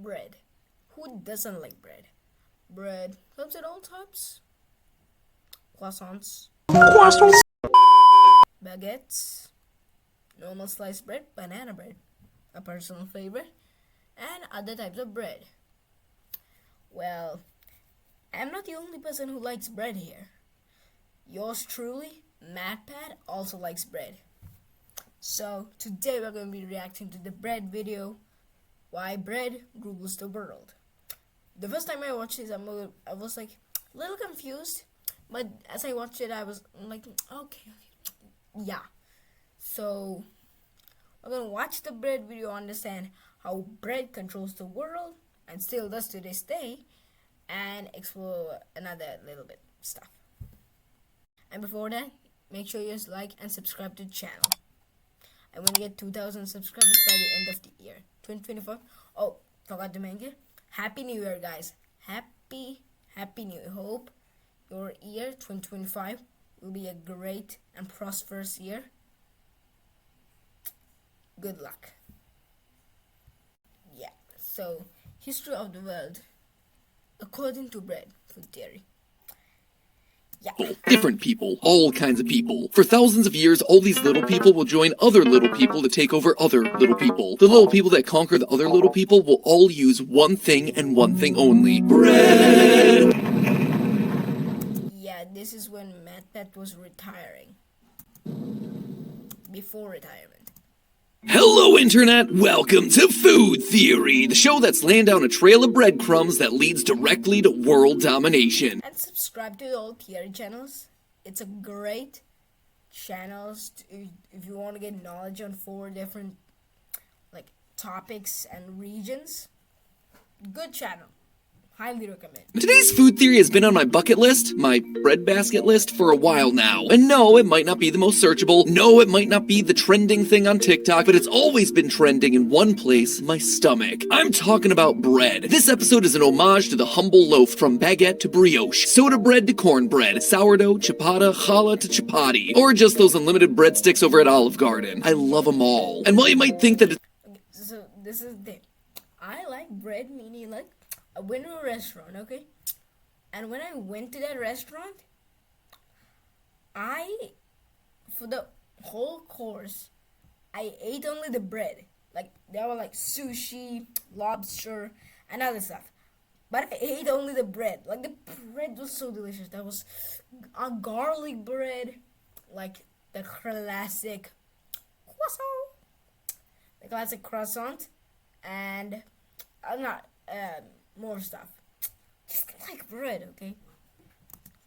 bread. Who doesn't like bread? Bread comes in all types. Croissants, baguettes, normal sliced bread, banana bread, a personal favorite, and other types of bread. Well, I'm not the only person who likes bread here. Yours truly, MatPat, also likes bread. So today we're going to be reacting to the bread video, why bread rules the world. The first time I watched this, I was like a little confused, but as I watched it, I was like, okay, yeah. So we're going to watch the bread video, understand how bread controls the world and still does to this day, and explore another little bit stuff. And before that, make sure you like and subscribe to the channel. I want to get 2,000 subscribers by the end of the year 2025. Oh, forgot to mention, Happy New Year, guys. Happy New Year. Hope your year 2025 will be a great and prosperous year. Good luck. Yeah, so history of the world according to bread food theory. Yeah. Different people, all kinds of people. For thousands of years, all these little people will join other little people to take over other little people. The little people that conquer the other little people will all use one thing and one thing only: bread! Yeah, this is when MatPat was retiring. Before retirement. Hello, Internet! Welcome to Food Theory, the show that's laying down a trail of breadcrumbs that leads directly to world domination. And subscribe to all theory channels. It's a great channels if you want to get knowledge on 4 different topics and regions. Good channel. Highly recommend. Today's food theory has been on my bucket list, my breadbasket list, for a while now. And no, it might not be the most searchable, no, it might not be the trending thing on TikTok, but it's always been trending in one place: my stomach. I'm talking about bread. This episode is an homage to the humble loaf, from baguette to brioche, soda bread to cornbread, sourdough, ciabatta, challah to chapati, or just those unlimited breadsticks over at Olive Garden. I love them all. And while you might think that okay, so this is the thing. I like bread, meaning I went to a restaurant, okay? And when I went to that restaurant, for the whole course, I ate only the bread. There were sushi, lobster, and other stuff. But I ate only the bread. The bread was so delicious. That was a garlic bread, the classic croissant. The classic croissant. And I'm not, more stuff. Just like bread, okay?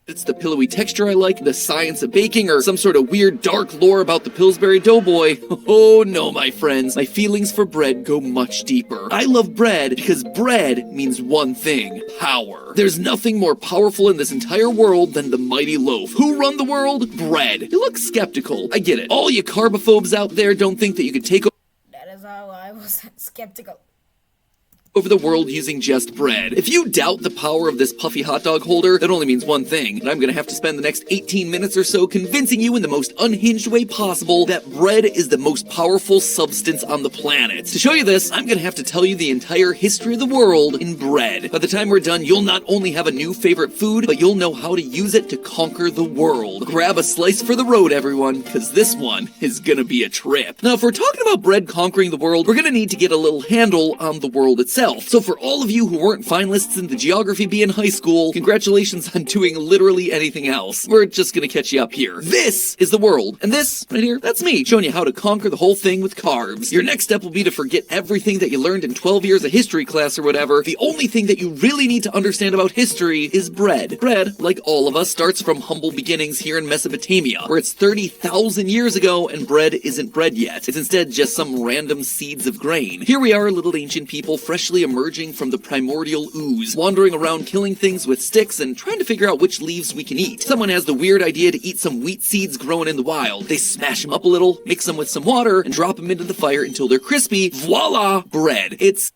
it's the pillowy texture I like, the science of baking, or some sort of weird dark lore about the Pillsbury Doughboy. Oh no, my friends. My feelings for bread go much deeper. I love bread because bread means one thing: power. There's nothing more powerful in this entire world than the mighty loaf. Who run the world? Bread. You look skeptical. I get it. All you carbophobes out there don't think that you could take That is how I was skeptical. over the world using just bread. If you doubt the power of this puffy hot dog holder, that only means one thing, and I'm gonna have to spend the next 18 minutes or so convincing you in the most unhinged way possible that bread is the most powerful substance on the planet. To show you this, I'm gonna have to tell you the entire history of the world in bread. By the time we're done, you'll not only have a new favorite food, but you'll know how to use it to conquer the world. Grab a slice for the road, everyone, because this one is gonna be a trip. Now, if we're talking about bread conquering the world, we're gonna need to get a little handle on the world itself. So for all of you who weren't finalists in the geography bee in high school, congratulations on doing literally anything else. We're just gonna catch you up here. This is the world, and this right here, that's me, showing you how to conquer the whole thing with carbs. Your next step will be to forget everything that you learned in 12 years of history class or whatever. The only thing that you really need to understand about history is bread. Bread, like all of us, starts from humble beginnings here in Mesopotamia, where it's 30,000 years ago and bread isn't bread yet. It's instead just some random seeds of grain. Here we are, little ancient people, freshly emerging from the primordial ooze, wandering around killing things with sticks and trying to figure out which leaves we can eat. Someone has the weird idea to eat some wheat seeds growing in the wild. They smash them up a little, mix them with some water, and drop them into the fire until they're crispy. Voila! Bread. This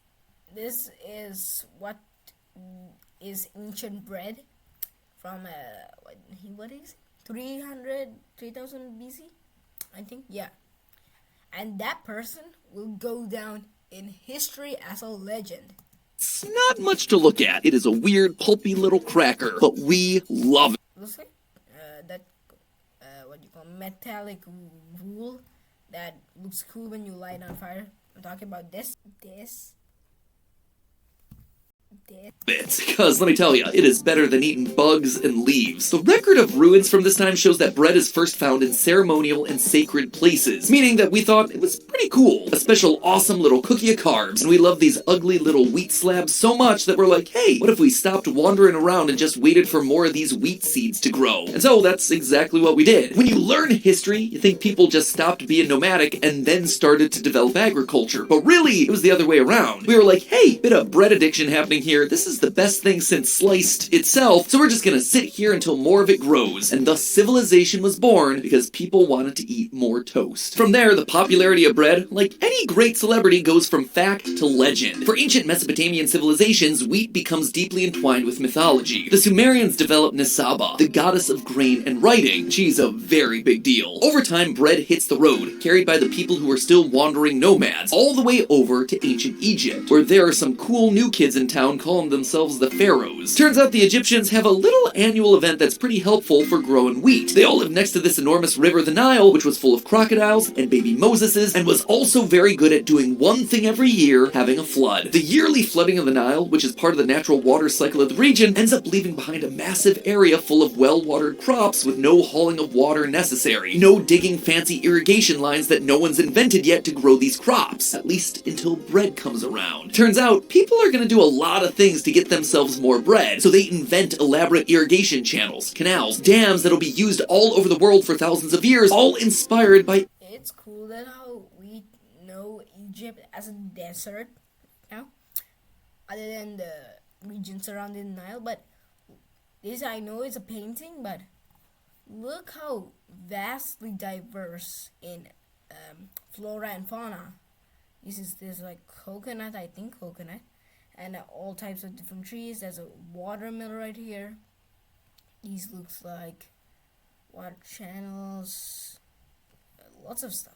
is what is ancient bread from what is it? 3000 BC, I think. Yeah, and that person will go down in history as a legend. It's not much to look at. It is a weird, pulpy little cracker, but we love it. Looks like that what you call metallic wool that looks cool when you light on fire. I'm talking about this. Because let me tell you, it is better than eating bugs and leaves. The record of ruins from this time shows that bread is first found in ceremonial and sacred places, meaning that we thought it was pretty cool. A special awesome little cookie of carbs, and we love these ugly little wheat slabs so much that we're like, hey, what if we stopped wandering around and just waited for more of these wheat seeds to grow? And so that's exactly what we did. When you learn history, you think people just stopped being nomadic and then started to develop agriculture, but really, it was the other way around. We were like, hey, bit of bread addiction happening here. This is the best thing since sliced itself, so we're just gonna sit here until more of it grows. And thus civilization was born because people wanted to eat more toast. From there, the popularity of bread, like any great celebrity, goes from fact to legend. For ancient Mesopotamian civilizations, wheat becomes deeply entwined with mythology. The Sumerians developed Nisaba, the goddess of grain and writing. She's a very big deal. Over time, bread hits the road, carried by the people who are still wandering nomads, all the way over to ancient Egypt, where there are some cool new kids in town calling themselves the pharaohs. Turns out the Egyptians have a little annual event that's pretty helpful for growing wheat. They all live next to this enormous river, the Nile, which was full of crocodiles and baby Moseses, and was also very good at doing one thing every year, having a flood. The yearly flooding of the Nile, which is part of the natural water cycle of the region, ends up leaving behind a massive area full of well-watered crops with no hauling of water necessary. No digging fancy irrigation lines that no one's invented yet to grow these crops, at least until bread comes around. Turns out, people are gonna do a lot of things to get themselves more bread, so they invent elaborate irrigation channels, canals, dams that'll be used all over the world for thousands of years, all inspired by... It's cool that how we know Egypt as a desert now, other than the region surrounding the Nile, but this I know is a painting, but look how vastly diverse in flora and fauna. There's like coconut, I think coconut, and all types of different trees. There's a watermill right here. These looks like water channels, lots of stuff.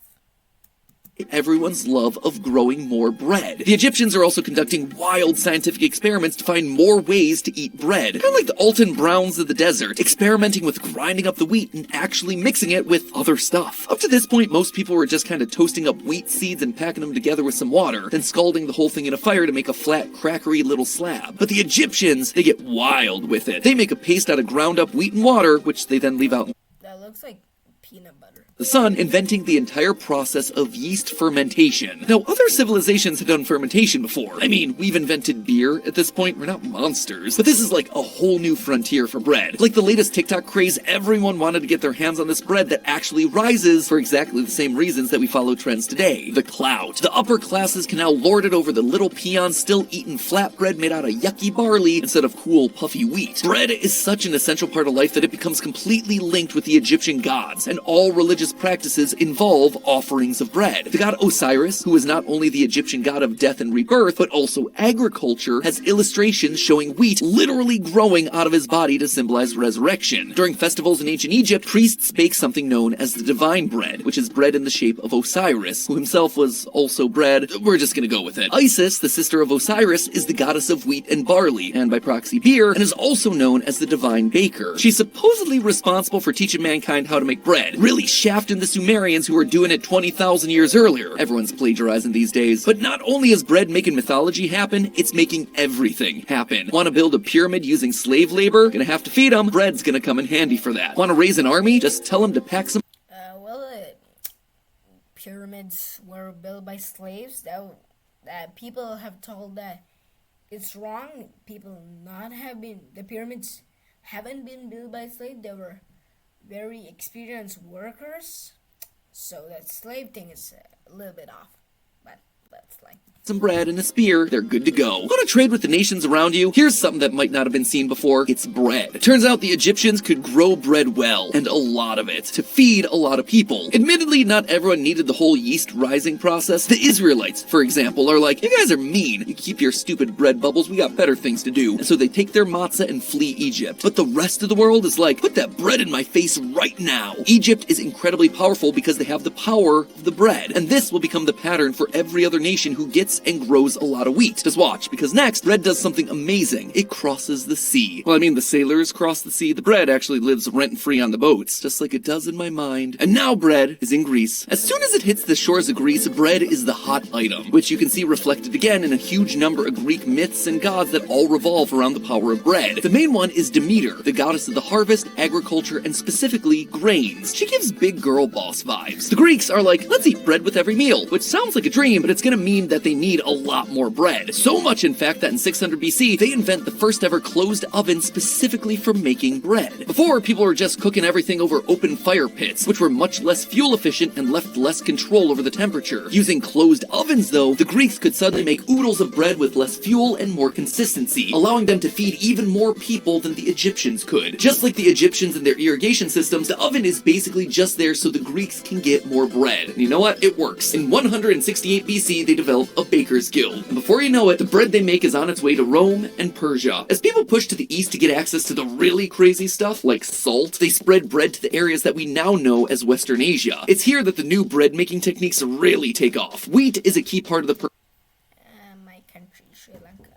Everyone's love of growing more bread. The Egyptians are also conducting wild scientific experiments to find more ways to eat bread. Kind of like the Alton Browns of the desert, experimenting with grinding up the wheat and actually mixing it with other stuff. Up to this point, most people were just kind of toasting up wheat seeds and packing them together with some water, then scalding the whole thing in a fire to make a flat, crackery little slab. But the Egyptians, they get wild with it. They make a paste out of ground up wheat and water, which they then leave out. That looks like peanut butter. The sun inventing the entire process of yeast fermentation. Now, other civilizations have done fermentation before. I mean, we've invented beer at this point. We're not monsters. But this is like a whole new frontier for bread. Like the latest TikTok craze, everyone wanted to get their hands on this bread that actually rises for exactly the same reasons that we follow trends today. The clout. The upper classes can now lord it over the little peons still eating flatbread made out of yucky barley instead of cool, puffy wheat. Bread is such an essential part of life that it becomes completely linked with the Egyptian gods, and all religious practices involve offerings of bread. The god Osiris, who is not only the Egyptian god of death and rebirth, but also agriculture, has illustrations showing wheat literally growing out of his body to symbolize resurrection. During festivals in ancient Egypt, priests bake something known as the divine bread, which is bread in the shape of Osiris, who himself was also bread. We're just gonna go with it. Isis, the sister of Osiris, is the goddess of wheat and barley, and by proxy beer, and is also known as the divine baker. She's supposedly responsible for teaching mankind how to make bread, really shafting the Sumerians who were doing it 20,000 years earlier. Everyone's plagiarizing these days. But not only is bread making mythology happen, it's making everything happen. Want to build a pyramid using slave labor? Gonna have to feed them. Bread's gonna come in handy for that. Want to raise an army? Just tell them to pack some... Pyramids were built by slaves. That people have told that it's wrong. The pyramids haven't been built by slaves. They were very experienced workers, so that slave thing is a little bit off, but that's like some bread and a spear, they're good to go. Want to trade with the nations around you? Here's something that might not have been seen before. It's bread. It turns out the Egyptians could grow bread well, and a lot of it, to feed a lot of people. Admittedly, not everyone needed the whole yeast rising process. The Israelites, for example, are like, you guys are mean. You keep your stupid bread bubbles, we got better things to do. And so they take their matzah and flee Egypt. But the rest of the world is like, put that bread in my face right now. Egypt is incredibly powerful because they have the power of the bread. And this will become the pattern for every other nation who gets oats and grows a lot of wheat. Just watch, because next, bread does something amazing. It crosses the sea. Well, I mean, the sailors cross the sea. The bread actually lives rent-free on the boats, just like it does in my mind. And now bread is in Greece. As soon as it hits the shores of Greece, bread is the hot item, which you can see reflected again in a huge number of Greek myths and gods that all revolve around the power of bread. The main one is Demeter, the goddess of the harvest, agriculture, and specifically grains. She gives big girl boss vibes. The Greeks are like, let's eat bread with every meal, which sounds like a dream, but it's gonna mean that they need a lot more bread. So much, in fact, that in 600 BC, they invent the first ever closed oven specifically for making bread. Before, people were just cooking everything over open fire pits, which were much less fuel efficient and left less control over the temperature. Using closed ovens, though, the Greeks could suddenly make oodles of bread with less fuel and more consistency, allowing them to feed even more people than the Egyptians could. Just like the Egyptians and their irrigation systems, the oven is basically just there so the Greeks can get more bread. And you know what? It works. In 168 BC, they develop a baker's guild. And before you know it, the bread they make is on its way to Rome and Persia. As people push to the east to get access to the really crazy stuff, like salt, they spread bread to the areas that we now know as Western Asia. It's here that the new bread-making techniques really take off. Wheat is a key part of the My country, Sri Lanka.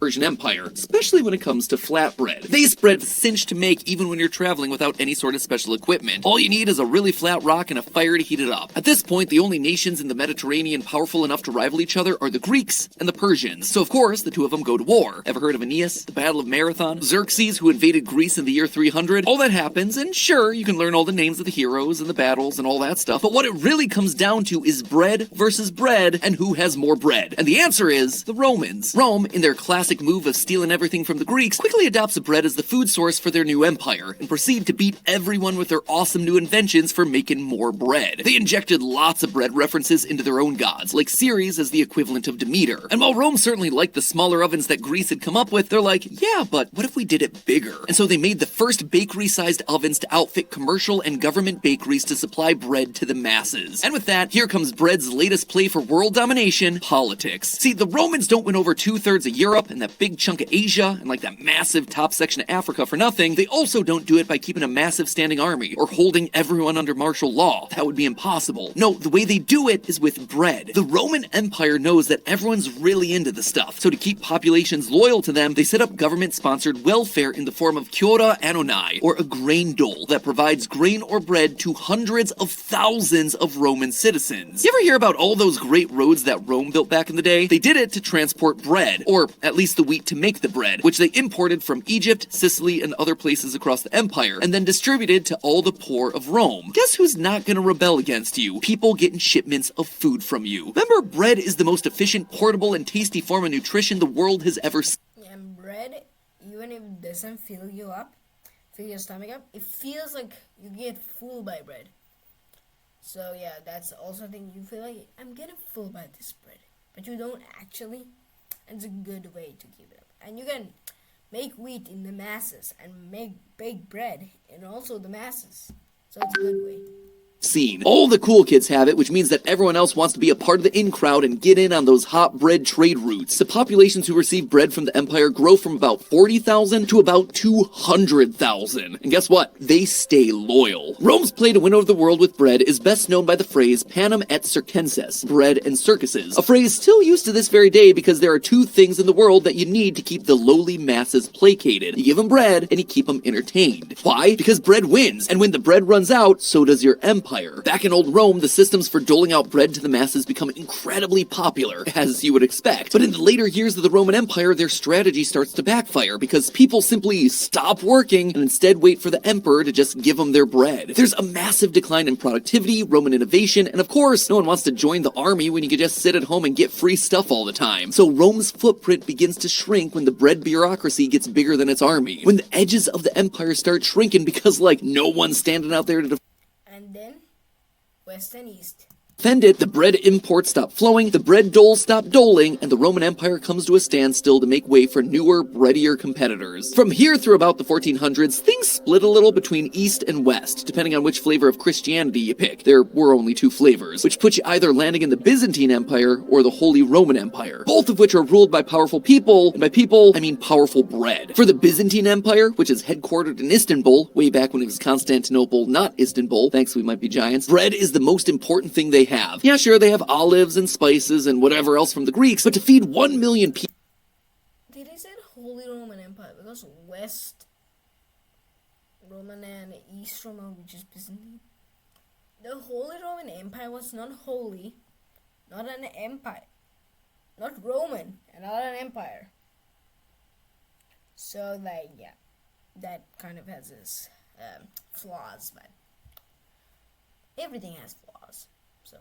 Persian Empire, especially when it comes to flatbread. These breads cinch to make even when you're traveling without any sort of special equipment. All you need is a really flat rock and a fire to heat it up. At this point, the only nations in the Mediterranean powerful enough to rival each other are the Greeks and the Persians. So of course, the two of them go to war. Ever heard of Aeneas, the Battle of Marathon? Xerxes, who invaded Greece in the year 300? All that happens, and sure, you can learn all the names of the heroes and the battles and all that stuff, but what it really comes down to is bread versus bread and who has more bread. And the answer is the Romans. Rome, in their classic move of stealing everything from the Greeks, quickly adopts bread as the food source for their new empire, and proceed to beat everyone with their awesome new inventions for making more bread. They injected lots of bread references into their own gods, like Ceres as the equivalent of Demeter. And while Rome certainly liked the smaller ovens that Greece had come up with, they're like, yeah, but what if we did it bigger? And so they made the first bakery-sized ovens to outfit commercial and government bakeries to supply bread to the masses. And with that, here comes bread's latest play for world domination, politics. See, the Romans don't win over 2/3 of Europe and that big chunk of Asia and like that massive top section of Africa for nothing. They also don't do it by keeping a massive standing army or holding everyone under martial law. That would be impossible. No, the way they do it is with bread. The Roman Empire knows that everyone's really into the stuff, so to keep populations loyal to them, they set up government-sponsored welfare in the form of Kyora Anonai, or a grain dole that provides grain or bread to hundreds of thousands of Roman citizens. You ever hear about all those great roads that Rome built back in the day? They did it to transport bread, or at least the wheat to make the bread, which they imported from Egypt, Sicily, and other places across the empire, and then distributed to all the poor of Rome. Guess who's not gonna rebel against you? People getting shipments of food from you. Remember, bread is the most efficient, portable, and tasty form of nutrition the world has ever seen. And bread, even if it doesn't fill you up, fill your stomach up, it feels like you get full by bread. So yeah, that's also a thing. You feel like, I'm getting full by this bread, but you don't actually, and it's a good way to keep it up. And you can make wheat in the masses and make baked bread in also the masses, so it's a good way. Scene. All the cool kids have it, which means that everyone else wants to be a part of the in crowd and get in on those hot bread trade routes. The populations who receive bread from the empire grow from about 40,000 to about 200,000. And guess what? They stay loyal. Rome's play to win over the world with bread is best known by the phrase panem et circenses, bread and circuses. A phrase still used to this very day because there are two things in the world that you need to keep the lowly masses placated. You give them bread and you keep them entertained. Why? Because bread wins, and when the bread runs out, so does your empire. Back in old Rome, the systems for doling out bread to the masses become incredibly popular, as you would expect. But in the later years of the Roman Empire, their strategy starts to backfire because people simply stop working and instead wait for the emperor to just give them their bread. There's a massive decline in productivity, Roman innovation, and of course, no one wants to join the army when you can just sit at home and get free stuff all the time. So Rome's footprint begins to shrink when the bread bureaucracy gets bigger than its army. When the edges of the empire start shrinking because, like, no one's standing out there to And then West and East. defend it, the bread imports stop flowing, the bread doles stop doling, and the Roman Empire comes to a standstill to make way for newer, breadier competitors. From here through about the 1400s, things split a little between East and West, depending on which flavor of Christianity you pick. There were only two flavors, which put you either landing in the Byzantine Empire or the Holy Roman Empire, both of which are ruled by powerful people, and by people, I mean powerful bread. For the Byzantine Empire, which is headquartered in Istanbul, way back when it was Constantinople, not Istanbul, thanks we might be giants, bread is the most important thing they have. Yeah, sure, they have olives and spices and whatever else from the Greeks, but to feed 1 million people. Did I say Holy Roman Empire? Because West Roman and East Roman, which is Byzantine. The Holy Roman Empire was not holy, not an empire, not Roman, and not an empire. So, like, yeah, that kind of has its flaws, but everything has flaws, so.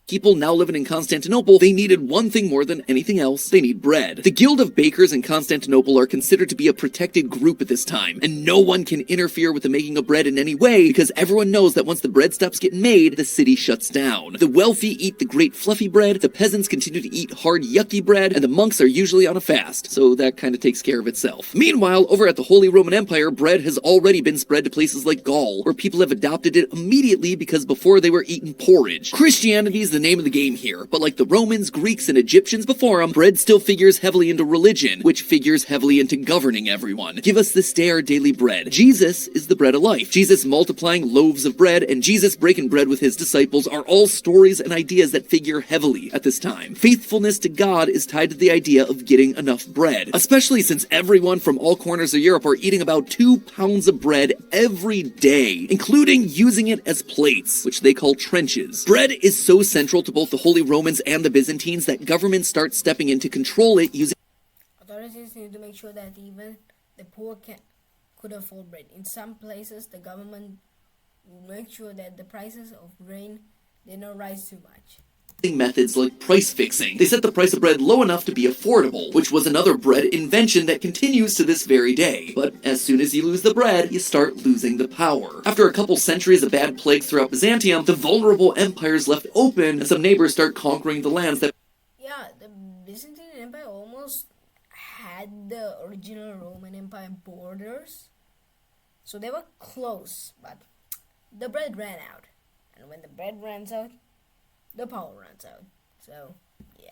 People now living in Constantinople, they needed one thing more than anything else. They need bread. The Guild of Bakers in Constantinople are considered to be a protected group at this time, and no one can interfere with the making of bread in any way because everyone knows that once the bread stops getting made, the city shuts down. The wealthy eat the great fluffy bread, the peasants continue to eat hard yucky bread, and the monks are usually on a fast, so that kind of takes care of itself. Meanwhile, over at the Holy Roman Empire, bread has already been spread to places like Gaul, where people have adopted it immediately because before they were eating porridge. Christianity is the name of the game here, but like the Romans, Greeks, and Egyptians before them, bread still figures heavily into religion, which figures heavily into governing everyone. Give us this day our daily bread. Jesus is the bread of life. Jesus multiplying loaves of bread and Jesus breaking bread with his disciples are all stories and ideas that figure heavily at this time. Faithfulness to God is tied to the idea of getting enough bread, especially since everyone from all corners of Europe are eating about 2 pounds of bread every day, including using it as plates, which they call trenches. Bread is so central to both the Holy Romans and the Byzantines that governments start stepping in to control it using. Authorities need to make sure that even the poor could afford bread. In some places, the government will make sure that the prices of grain did not rise too much. Methods like price fixing. They set the price of bread low enough to be affordable, which was another bread invention that continues to this very day. But as soon as you lose the bread, you start losing the power. After a couple centuries of bad plagues throughout Byzantium, the vulnerable empires left open, and some neighbors start conquering the lands that. Yeah, the Byzantine Empire almost had the original Roman Empire borders. So they were close, but the bread ran out. And when the bread runs out, the power runs out. So, yeah.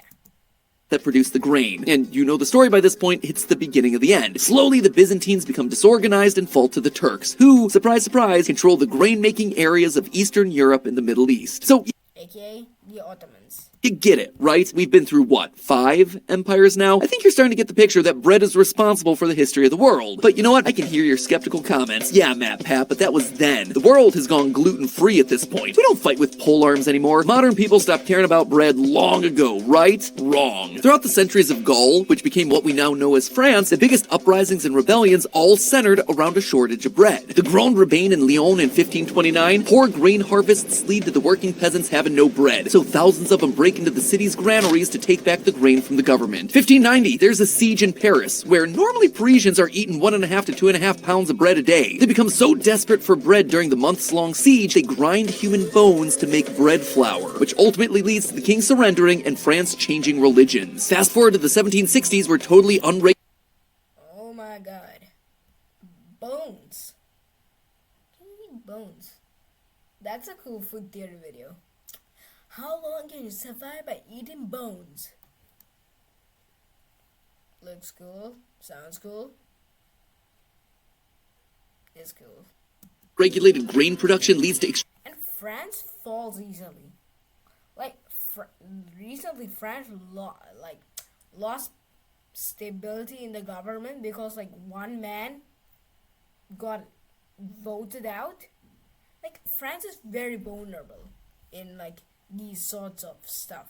That produce the grain. And you know the story by this point, it's the beginning of the end. Slowly, the Byzantines become disorganized and fall to the Turks, who, surprise, surprise, control the grain-making areas of Eastern Europe and the Middle East. So, AKA the Ottomans. you get it, right? We've been through, what, 5 empires now? I think you're starting to get the picture that bread is responsible for the history of the world. But you know what? I can hear your skeptical comments. Yeah, Matt Pat, but that was then. The world has gone gluten-free at this point. We don't fight with polearms anymore. Modern people stopped caring about bread long ago, right? Wrong. Throughout the centuries of Gaul, which became what we now know as France, the biggest uprisings and rebellions all centered around a shortage of bread. The Grand Rebellion in Lyon in 1529, poor grain harvests lead to the working peasants having no bread, so thousands of them break into the city's granaries to take back the grain from the government. 1590, there's a siege in Paris, where normally Parisians are eating 1.5 to 2.5 pounds of bread a day. They become so desperate for bread during the months-long siege, they grind human bones to make bread flour, which ultimately leads to the king surrendering and France changing religions. Fast forward to the 1760s, where totally unregulated. Oh my god. Bones. Can you eat bones? That's a cool food theory video. How long can you survive by eating bones? Looks cool. Sounds cool. It's cool. Regulated grain production leads to And France falls easily. Like, recently France lost stability in the government because like one man got voted out. Like, France is very vulnerable in like these sorts of stuff.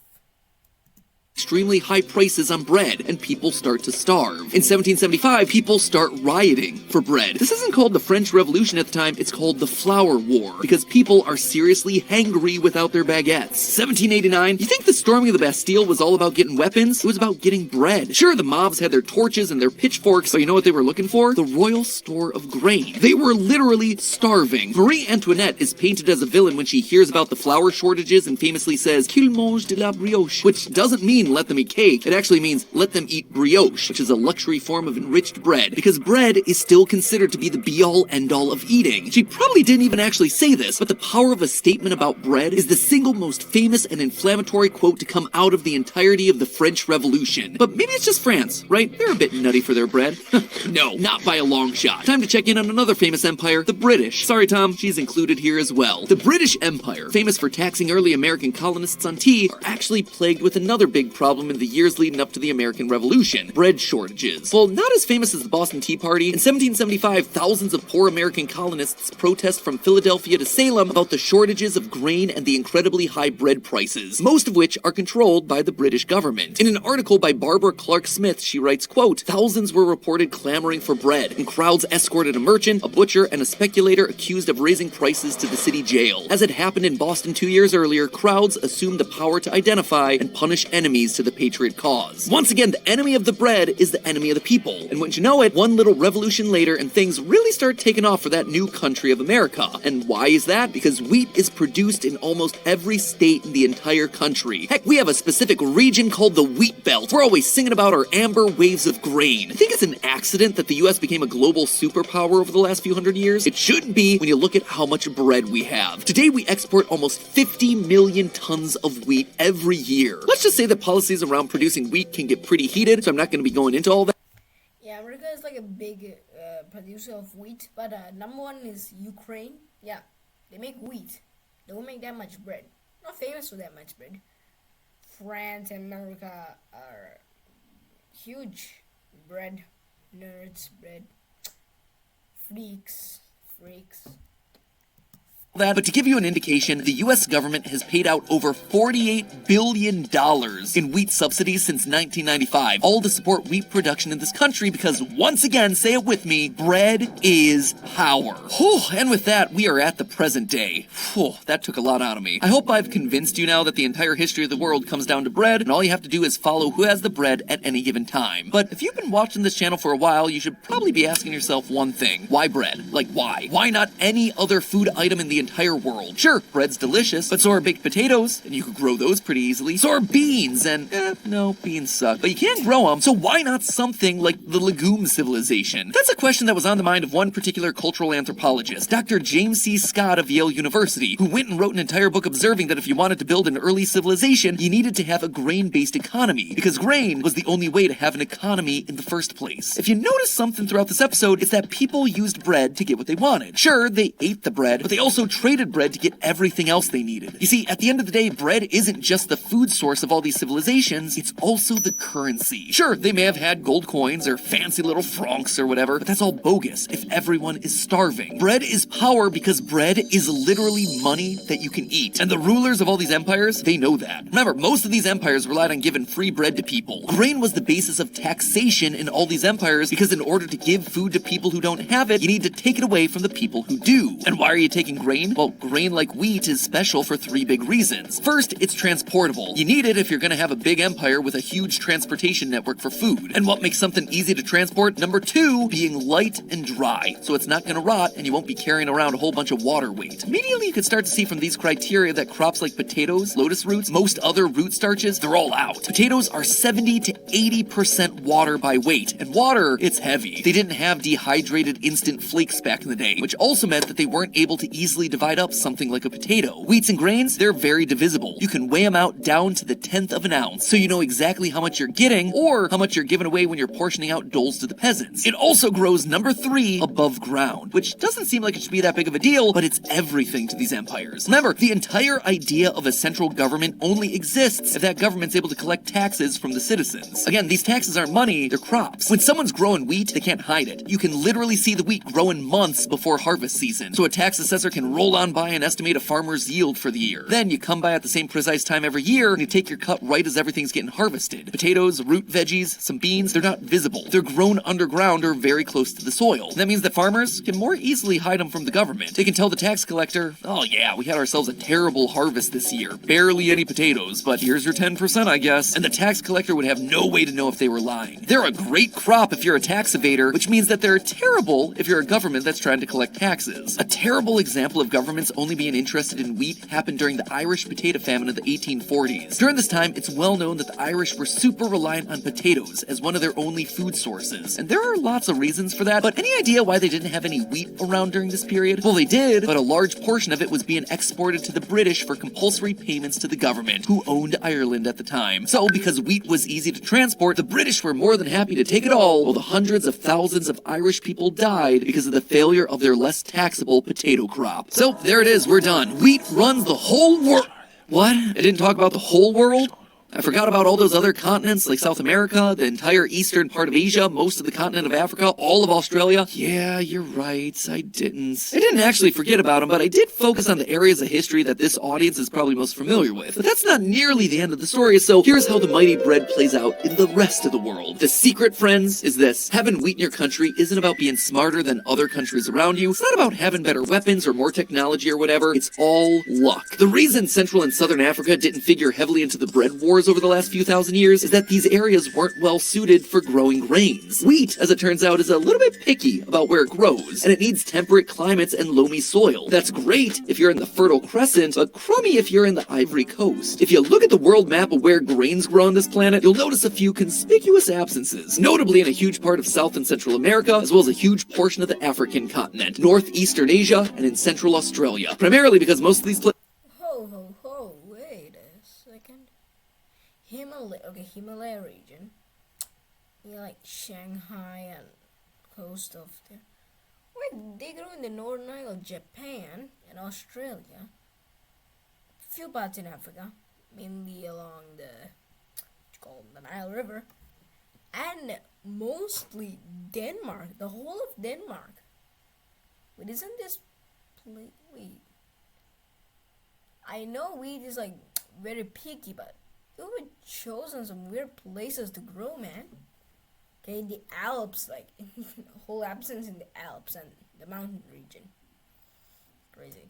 extremely high prices on bread, and people start to starve. In 1775, people start rioting for bread. This isn't called the French Revolution at the time, it's called the Flour War, because people are seriously hangry without their baguettes. 1789, you think the storming of the Bastille was all about getting weapons? It was about getting bread. Sure, the mobs had their torches and their pitchforks, but you know what they were looking for? The royal store of grain. They were literally starving. Marie Antoinette is painted as a villain when she hears about the flour shortages and famously says, "Qu'il mange de la brioche," which doesn't mean let them eat cake. It actually means let them eat brioche, which is a luxury form of enriched bread, because bread is still considered to be the be-all, end-all of eating. She probably didn't even actually say this, but the power of a statement about bread is the single most famous and inflammatory quote to come out of the entirety of the French Revolution. But maybe it's just France, right? They're a bit nutty for their bread. No, not by a long shot. Time to check in on another famous empire, the British. Sorry, Tom, she's included here as well. The British Empire, famous for taxing early American colonists on tea, are actually plagued with another big problem in the years leading up to the American Revolution: bread shortages. Well, not as famous as the Boston Tea Party, in 1775, thousands of poor American colonists protest from Philadelphia to Salem about the shortages of grain and the incredibly high bread prices, most of which are controlled by the British government. In an article by Barbara Clark Smith, she writes, quote, "Thousands were reported clamoring for bread, and crowds escorted a merchant, a butcher, and a speculator accused of raising prices to the city jail. As had happened in Boston 2 years earlier, crowds assumed the power to identify and punish enemies to the patriot cause. Once again, the enemy of the bread is the enemy of the people. And wouldn't you know it, one little revolution later and things really start taking off for that new country of America. And why is that? Because wheat is produced in almost every state in the entire country. Heck, we have a specific region called the Wheat Belt. We're always singing about our amber waves of grain. I think it's an accident that the US became a global superpower over the last few hundred years. It shouldn't be when you look at how much bread we have. Today we export almost 50 million tons of wheat every year. Let's just say that policies around producing wheat can get pretty heated, so I'm not going to be going into all that. Yeah, America is like a big producer of wheat, but number one is Ukraine. Yeah, they make wheat. They don't make that much bread. Not famous for that much bread. France and America are huge bread nerds, bread freaks. But to give you an indication, the US government has paid out over $48 billion in wheat subsidies since 1995, all to support wheat production in this country because, once again, say it with me, bread is power. Whew, and with that, we are at the present day. Whew, that took a lot out of me. I hope I've convinced you now that the entire history of the world comes down to bread, and all you have to do is follow who has the bread at any given time. But if you've been watching this channel for a while, you should probably be asking yourself one thing. Why bread? Like, why? Why not any other food item in the entire world? Sure, bread's delicious, but so are baked potatoes, and you could grow those pretty easily. So are beans, and no, beans suck. But you can grow them, so why not something like the legume civilization? That's a question that was on the mind of one particular cultural anthropologist, Dr. James C. Scott of Yale University, who went and wrote an entire book observing that if you wanted to build an early civilization, you needed to have a grain-based economy, because grain was the only way to have an economy in the first place. If you notice something throughout this episode, it's that people used bread to get what they wanted. Sure, they ate the bread, but they also traded bread to get everything else they needed. You see, at the end of the day, bread isn't just the food source of all these civilizations, it's also the currency. Sure, they may have had gold coins or fancy little francs or whatever, but that's all bogus if everyone is starving. Bread is power because bread is literally money that you can eat. And the rulers of all these empires, they know that. Remember, most of these empires relied on giving free bread to people. Grain was the basis of taxation in all these empires because in order to give food to people who don't have it, you need to take it away from the people who do. And why are you taking grain? Well, grain like wheat is special for three big reasons. First, it's transportable. You need it if you're going to have a big empire with a huge transportation network for food. And what makes something easy to transport? Number two, being light and dry, so it's not going to rot and you won't be carrying around a whole bunch of water weight. Immediately you can start to see from these criteria that crops like potatoes, lotus roots, most other root starches, they're all out. Potatoes are 70 to 80% water by weight, and water, it's heavy. They didn't have dehydrated instant flakes back in the day, which also meant that they weren't able to easily divide up something like a potato. Wheats and grains, they're very divisible. You can weigh them out down to the 10th of an ounce, so you know exactly how much you're getting or how much you're giving away when you're portioning out doles to the peasants. It also grows, number 3, above ground, which doesn't seem like it should be that big of a deal, but it's everything to these empires. Remember, the entire idea of a central government only exists if that government's able to collect taxes from the citizens. Again, these taxes aren't money, they're crops. When someone's growing wheat, they can't hide it. You can literally see the wheat growing months before harvest season, so a tax assessor can roll on by and estimate a farmer's yield for the year. Then you come by at the same precise time every year and you take your cut right as everything's getting harvested. Potatoes, root veggies, some beans, they're not visible. They're grown underground or very close to the soil. And that means that farmers can more easily hide them from the government. They can tell the tax collector, oh yeah, we had ourselves a terrible harvest this year. Barely any potatoes, but here's your 10%, I guess. And the tax collector would have no way to know if they were lying. They're a great crop if you're a tax evader, which means that they're terrible if you're a government that's trying to collect taxes. A terrible example of governments only being interested in wheat happened during the Irish potato famine of the 1840s. During this time, it's well known that the Irish were super reliant on potatoes as one of their only food sources. And there are lots of reasons for that, but any idea why they didn't have any wheat around during this period? Well, they did, but a large portion of it was being exported to the British for compulsory payments to the government, who owned Ireland at the time. So, because wheat was easy to transport, the British were more than happy to take it all, while the hundreds of thousands of Irish people died because of the failure of their less taxable potato crop. So, there it is, we're done. Wheat runs the whole world. What? I didn't talk about the whole world? I forgot about all those other continents like South America, the entire eastern part of Asia, most of the continent of Africa, all of Australia. Yeah, you're right, I didn't. I didn't actually forget about them, but I did focus on the areas of history that this audience is probably most familiar with. But that's not nearly the end of the story, so here's how the mighty bread plays out in the rest of the world. The secret, friends, is this. Having wheat in your country isn't about being smarter than other countries around you. It's not about having better weapons or more technology or whatever. It's all luck. The reason Central and Southern Africa didn't figure heavily into the bread wars over the last few thousand years is that these areas weren't well suited for growing grains. Wheat, as it turns out, is a little bit picky about where it grows, and it needs temperate climates and loamy soil. That's great if you're in the Fertile Crescent, but crummy if you're in the Ivory Coast. If you look at the world map of where grains grow on this planet, you'll notice a few conspicuous absences, notably in a huge part of South and Central America, as well as a huge portion of the African continent, northeastern Asia, and in Central Australia. Primarily because most of these places Himalaya region, like Shanghai and coast of the, where they grow in the northern isle of Japan and Australia, few parts in Africa, mainly along the Nile River, and mostly Denmark, the whole of Denmark. Wait, isn't this wait? I know wheat is like very picky, but you were chosen some weird places to grow, man. Okay, in the Alps, like whole absence in the Alps and the mountain region. Crazy.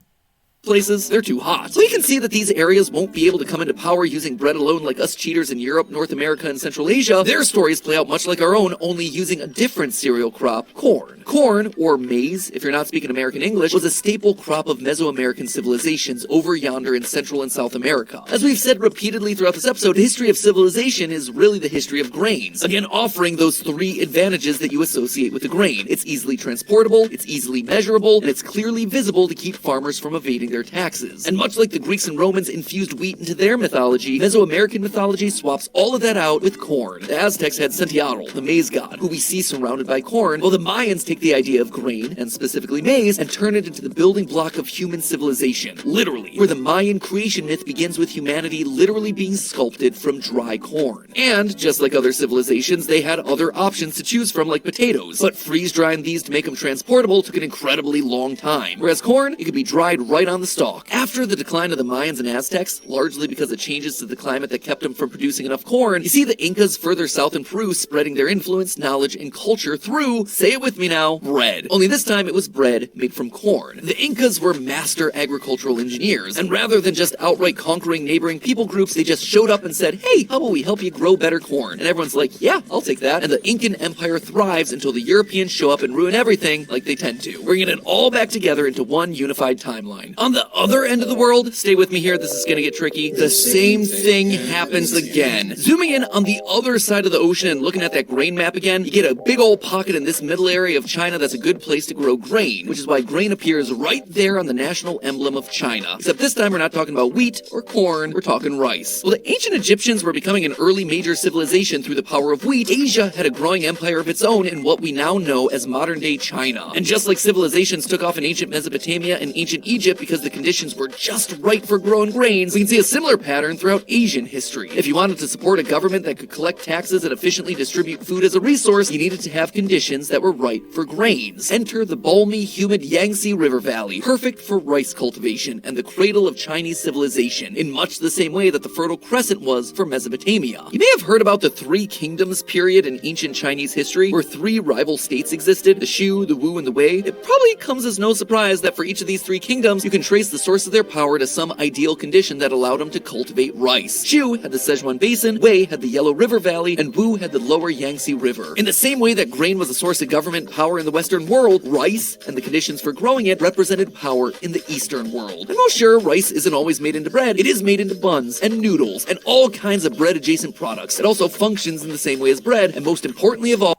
Places, they're too hot. So you can see that these areas won't be able to come into power using bread alone like us cheaters in Europe, North America, and Central Asia. Their stories play out much like our own, only using a different cereal crop, corn. Corn, or maize, if you're not speaking American English, was a staple crop of Mesoamerican civilizations over yonder in Central and South America. As we've said repeatedly throughout this episode, the history of civilization is really the history of grains. Again, offering those three advantages that you associate with the grain. It's easily transportable, it's easily measurable, and it's clearly visible to keep farmers from evading their taxes. And much like the Greeks and Romans infused wheat into their mythology, Mesoamerican mythology swaps all of that out with corn. The Aztecs had Thinaal, the maize god, who we see surrounded by corn, while the Mayans take the idea of grain, and specifically maize, and turn it into the building block of human civilization. Literally, where the Mayan creation myth begins with humanity literally being sculpted from dry corn. And, just like other civilizations, they had other options to choose from like potatoes, but freeze-drying these to make them transportable took an incredibly long time. Whereas corn, it could be dried right on the stalk. After the decline of the Mayans and Aztecs, largely because of changes to the climate that kept them from producing enough corn, you see the Incas further south in Peru spreading their influence, knowledge, and culture through, say it with me now, bread. Only this time it was bread made from corn. The Incas were master agricultural engineers, and rather than just outright conquering neighboring people groups, they just showed up and said, hey, how about we help you grow better corn? And everyone's like, yeah, I'll take that. And the Incan Empire thrives until the Europeans show up and ruin everything like they tend to, bringing it all back together into one unified timeline. On the other end of the world, stay with me here, this is gonna get tricky, the same thing happens again. Zooming in on the other side of the ocean and looking at that grain map again, you get a big old pocket in this middle area of China that's a good place to grow grain, which is why grain appears right there on the national emblem of China. Except this time we're not talking about wheat or corn, we're talking rice. Well, the ancient Egyptians were becoming an early major civilization through the power of wheat. Asia had a growing empire of its own in what we now know as modern-day China. And just like civilizations took off in ancient Mesopotamia and ancient Egypt because the conditions were just right for growing grains, we can see a similar pattern throughout Asian history. If you wanted to support a government that could collect taxes and efficiently distribute food as a resource, you needed to have conditions that were right for grains. Enter the balmy, humid Yangtze River Valley, perfect for rice cultivation and the cradle of Chinese civilization, in much the same way that the Fertile Crescent was for Mesopotamia. You may have heard about the Three Kingdoms period in ancient Chinese history, where three rival states existed, the Shu, the Wu, and the Wei. It probably comes as no surprise that for each of these three kingdoms, you can can trace the source of their power to some ideal condition that allowed them to cultivate rice. Shu had the Sichuan Basin, Wei had the Yellow River Valley, and Wu had the lower Yangtze River. In the same way that grain was a source of government power in the Western world, rice and the conditions for growing it represented power in the Eastern world. And while sure, rice isn't always made into bread, it is made into buns and noodles and all kinds of bread-adjacent products. It also functions in the same way as bread, and most importantly of all,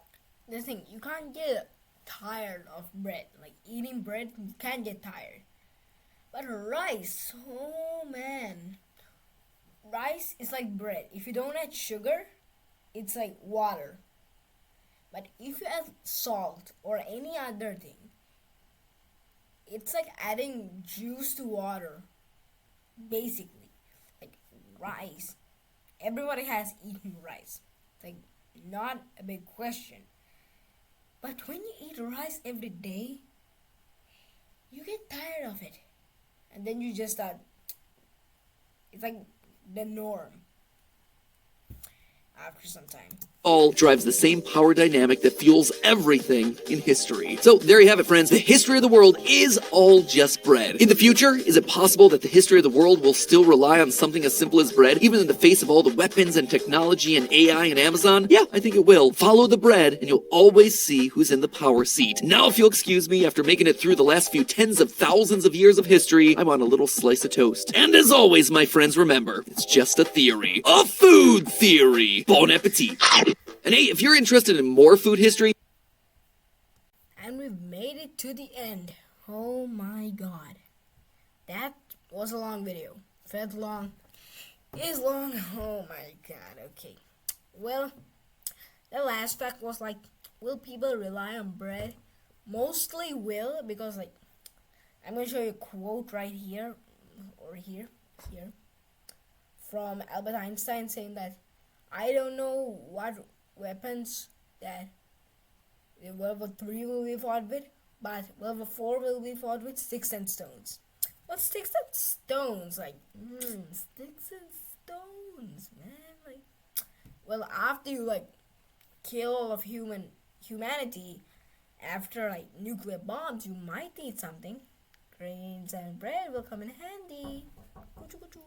The thing, you can't get tired of bread. Like eating bread, you can't get tired. But rice, oh man. Rice is like bread. If you don't add sugar, it's like water. But if you add salt or any other thing, it's like adding juice to water. Basically. Like rice. Everybody has eaten rice. It's like not a big question. But when you eat rice every day, you get tired of it. And then you just start, it's like the norm after some time. all drives the same power dynamic that fuels everything in history. So there you have it, friends. The history of the world is all just bread. In the future, is it possible that the history of the world will still rely on something as simple as bread, even in the face of all the weapons and technology and AI and Amazon? Yeah, I think it will. Follow the bread, and you'll always see who's in the power seat. Now, if you'll excuse me, after making it through the last few tens of thousands of years of history, I want a little slice of toast. And as always, my friends, remember, it's just a theory. A food theory. Bon appetit. And hey, if you're interested in more food history, And we've made it to the end. Oh my god. That was a long video. Felt long. Is long. Oh my god. Okay. Well, the last fact was like, will people rely on bread? Mostly will, because like, I'm going to show you a quote right here, or here, from Albert Einstein saying that, I don't know what weapons that World War 3 will be fought with, but World War 4 will be fought with sticks and stones. What sticks and stones? Like, sticks and stones, man. Like, well, after you like kill all of humanity, after like nuclear bombs, you might need something. Grains and bread will come in handy. Kuchu kuchu.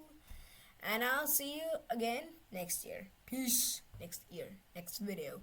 And I'll see you again next year. Peace. Next year, next video.